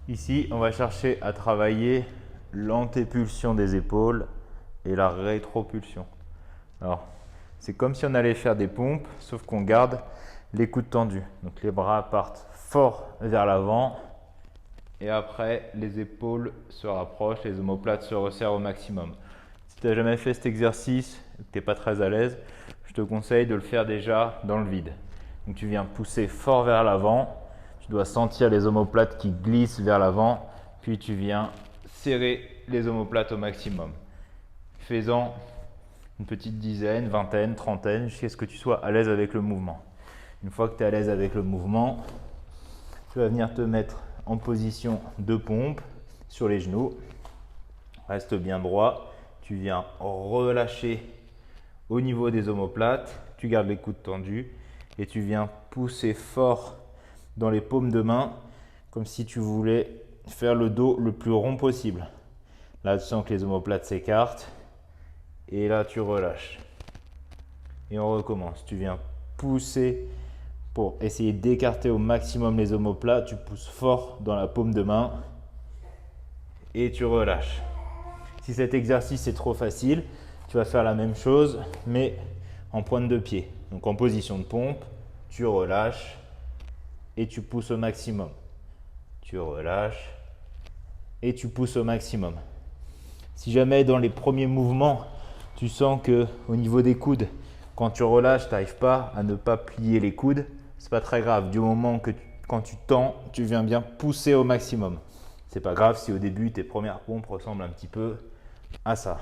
Ici, on va chercher à travailler l'antépulsion des épaules et la rétropulsion. Alors, c'est comme si on allait faire des pompes, sauf qu'on garde les coudes tendus. Donc les bras partent fort vers l'avant et après les épaules se rapprochent, les omoplates se resserrent au maximum. Si tu n'as jamais fait cet exercice et que tu n'es pas très à l'aise, je te conseille de le faire déjà dans le vide. Donc tu viens pousser fort vers l'avant, tu dois sentir les omoplates qui glissent vers l'avant, puis tu viens serrer les omoplates au maximum. Fais-en une petite dizaine, vingtaine, trentaine, jusqu'à ce que tu sois à l'aise avec le mouvement. Une fois que tu es à l'aise avec le mouvement, tu vas venir te mettre en position de pompe sur les genoux. Reste bien droit. Tu viens relâcher au niveau des omoplates. Tu gardes les coudes tendus et tu viens pousser fort dans les paumes de main comme si tu voulais faire le dos le plus rond possible. Là, tu sens que les omoplates s'écartent et là, tu relâches. Et on recommence. Tu viens pousser pour essayer d'écarter au maximum les omoplates. Tu pousses fort dans la paume de main et tu relâches. Si cet exercice est trop facile, tu vas faire la même chose, mais en pointe de pied. Donc en position de pompe, tu relâches et tu pousses au maximum. Tu relâches et tu pousses au maximum. Si jamais dans les premiers mouvements, tu sens que au niveau des coudes, quand tu relâches, tu n'arrives pas à ne pas plier les coudes, c'est pas très grave. Du moment que quand tu tends, tu viens bien pousser au maximum. C'est pas grave si au début tes premières pompes ressemblent un petit peu à ça.